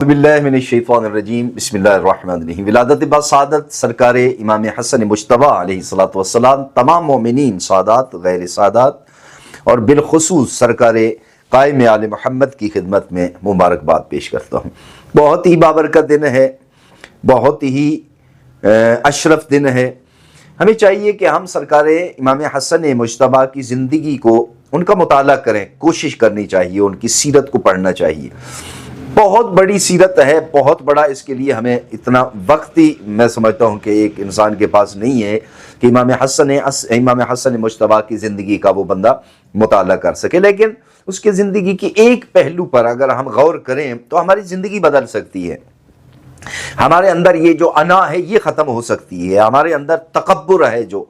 बिल्लाहि मिनश्शैतानिर्रजीम बिस्मिल्लाहिर्रहमानिर्रहीम। विलादत बासआदत सरकार इमाम हसन मुज्तबा अलैहिस्सलातु वस्सलाम तमाम मोमिनीन सादात गैर सादात और बिलखुसूस सरकार कायम आले मोहम्मद की खिदमत में मुबारकबाद पेश करता हूँ। बहुत ही बाबरकत दिन है, बहुत ही अशरफ दिन है। हमें चाहिए कि हम सरकार इमाम हसन मुज्तबा की ज़िंदगी को उनका मुताला करें, कोशिश करनी चाहिए, उनकी सीरत को पढ़ना चाहिए। बहुत बड़ी सीरत है, बहुत बड़ा, इसके लिए हमें इतना वक्त ही मैं समझता हूँ कि एक इंसान के पास नहीं है कि इमाम हसन मुज्तबा की ज़िंदगी का वो बंदा मुताला कर सके। लेकिन उसकी ज़िंदगी की एक पहलू पर अगर हम गौर करें तो हमारी ज़िंदगी बदल सकती है। हमारे अंदर ये जो अना है ये ख़त्म हो सकती है। हमारे अंदर तकब्बुर है, जो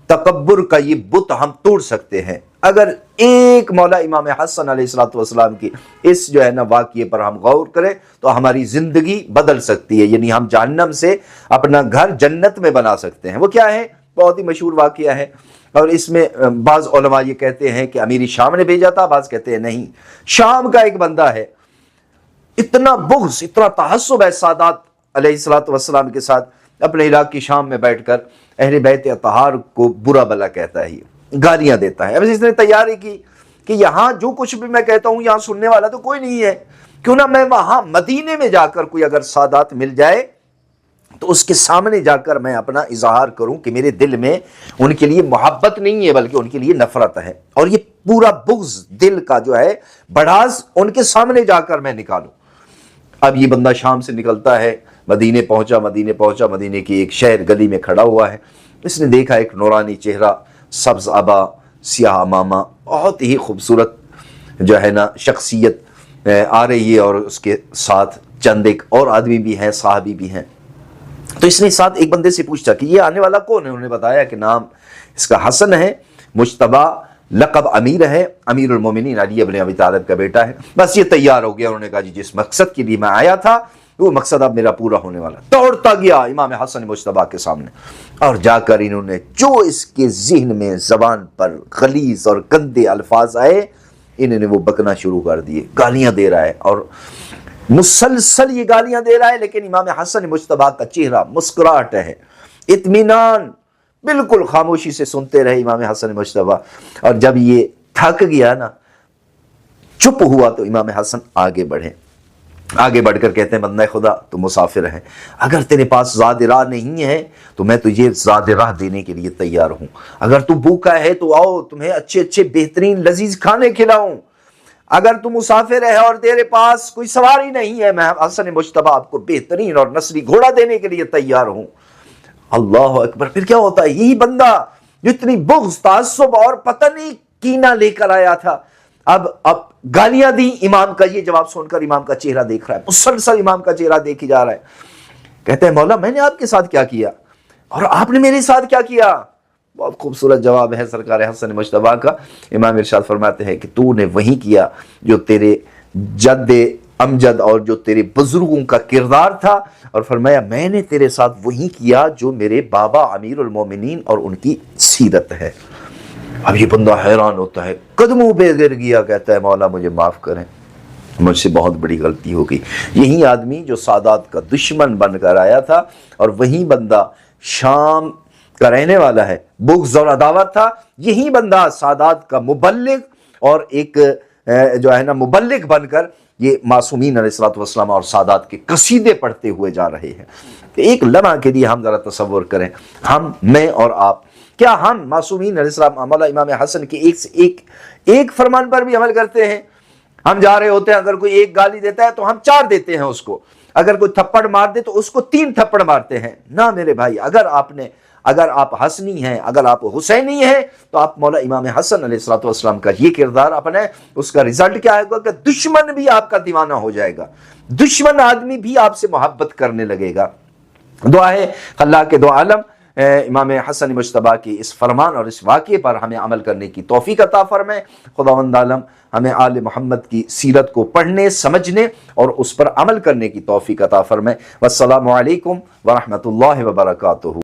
तकब्बुर का ये बुत हम तोड़ सकते हैं अगर एक मौला इमाम हसन अलैहिस्सलातु वस्सलाम की इस जो है ना वाक़ये पर हम गौर करें तो हमारी ज़िंदगी बदल सकती है। यानी हम जहन्नम से अपना घर जन्नत में बना सकते हैं। वो क्या है? बहुत ही मशहूर वाक़या है और इसमें बाज़ उलमा ये कहते हैं कि अमीर शाम ने भेजा था, बाज़ कहते हैं नहीं, शाम का एक बंदा है, इतना बुग़्ज़, इतना तहस्सुब है सादात अलैहिस्सलातु वस्सलाम के साथ, अपने इलाके शाम में बैठकर अहले बैत अतहार को बुरा भला कहता है, गालियां देता है। अब इसने तैयारी की कि यहाँ जो कुछ भी मैं कहता हूँ यहाँ सुनने वाला तो कोई नहीं है, क्यों ना मैं वहाँ मदीने में जाकर कोई अगर सादात मिल जाए तो उसके सामने जाकर मैं अपना इजहार करूं कि मेरे दिल में उनके लिए मोहब्बत नहीं है बल्कि उनके लिए नफरत है, और ये पूरा बुग़्ज़ दिल का जो है बढ़ास उनके सामने जाकर मैं निकालूं। अब ये बंदा शाम से निकलता है, मदीने पहुंचा, मदीने की एक शहर गली में खड़ा हुआ है। इसने देखा एक नूरानी चेहरा, सब्ज़ अबा, सियाह मामा, बहुत ही खूबसूरत जो है ना शख्सियत आ रही है और उसके साथ चंद एक और आदमी भी हैं, साहबी भी हैं। तो इसने साथ एक बंदे से पूछा कि ये आने वाला कौन है? उन्होंने बताया कि नाम इसका हसन है, मुज्तबा, लक़ब अमीर है, अमीरुल मोमिनीन अली इब्न अबी तालिब का बेटा है। बस ये तैयार हो गया। उन्होंने कहा जी जिस मकसद के लिए मैं आया था वो मकसद अब मेरा पूरा होने वाला। दौड़ता गया इमाम हसन मुज्तबा के सामने और जाकर इन्होंने जो इसके ज़हन में ज़बान पर गलीज़ और गंदे अल्फाज आए, इन्होंने वो बकना शुरू कर दिए। गालियाँ दे रहा है और मुसलसल ये गालियाँ दे रहा है, लेकिन इमाम हसन मुज्तबा का चेहरा मुस्कुराहट है, इत्मीनान, बिल्कुल खामोशी से सुनते रहे इमाम हसन मुज्तबा। और जब ये थक गया ना, चुप हुआ, तो इमाम हसन आगे बढ़कर कहते हैं बंदा खुदा तो मुसाफिर है, अगर तेरे पास ज़ाद राह नहीं है तो मैं तुझे ज़ाद राह देने के लिए तैयार हूँ। अगर तू भूखा है तो आओ, तुम्हें अच्छे अच्छे बेहतरीन लजीज खाने खिलाऊं। अगर तू मुसाफिर है और तेरे पास कोई सवारी नहीं है, मैं हसन मुज्तबा आपको बेहतरीन और नस्ली घोड़ा देने के लिए तैयार हूँ। अल्लाह अकबर। फिर क्या होता है? यही बंदा जो इतनी बुग़्ज़, ताज्जुब और पता नहीं कीना लेकर आया था, अब गालियां दी। इमाम का ये जवाब सुनकर इमाम का चेहरा देख रहा है, मुसलसल इमाम का चेहरा देखी जा रहा है। कहते हैं मौला मैंने आपके साथ क्या किया और आपने मेरे साथ क्या किया? बहुत खूबसूरत जवाब है सरकार हसन मुज्तबा का। इमाम इरशाद फरमाते हैं कि तूने वही किया जो तेरे जद्दे अमजद और जो तेरे बुजुर्गों का किरदार था, और फरमाया मैंने तेरे साथ वही किया जो मेरे बाबा अमीरुल मोमिनीन और उनकी सीरत है। अब ये बंदा हैरान होता है, कदमों पे गिर गया, कहता है मौला मुझे माफ़ करें, मुझसे बहुत बड़ी गलती हो गई। यही आदमी जो सादात का दुश्मन बनकर आया था और वही बंदा शाम का रहने वाला है, बुग़्ज़ और अदावत था, यही बंदा सादात का मुबल्लिग और एक जो है ना मुबल्लिग बनकर ये मासूमीन अलैहिस्सलातु वस्सलाम और सादात के कसीदे पढ़ते हुए जा रहे हैं। एक लम्हा के लिए हम ज़रा तसव्वुर करें, हम, मैं और आप, क्या हम मासूमीन अलैहिस्सलाम मौला इमाम हसन के एक फरमान पर भी अमल करते हैं? हम जा रहे होते हैं, अगर कोई एक गाली देता है तो हम 4 देते हैं उसको, अगर कोई थप्पड़ मार दे तो उसको 3 थप्पड़ मारते हैं ना। मेरे भाई, अगर आप हसनी हैं, अगर आप हुसैनी हैं, तो आप मौला इमाम हसन अलैहिस्सलातु वस्सलाम का ये किरदार अपने, उसका रिजल्ट क्या आएगा कि दुश्मन भी आपका दीवाना हो जाएगा, दुश्मन आदमी भी आपसे मोहब्बत करने लगेगा। दुआ है अल्लाह के दो आलम इमाम हसन मुज्तबा की इस फरमान और इस वाक़ये पर हमें अमल करने की तौफीक अता फरमाए। खुदावंद आलम हमें आले मोहम्मद की सीरत को पढ़ने, समझने और उस पर अमल करने की तौफीक अता फरमाए। वस्सलामु अलैकुम व रहमतुल्लाहि व बरकातुहू।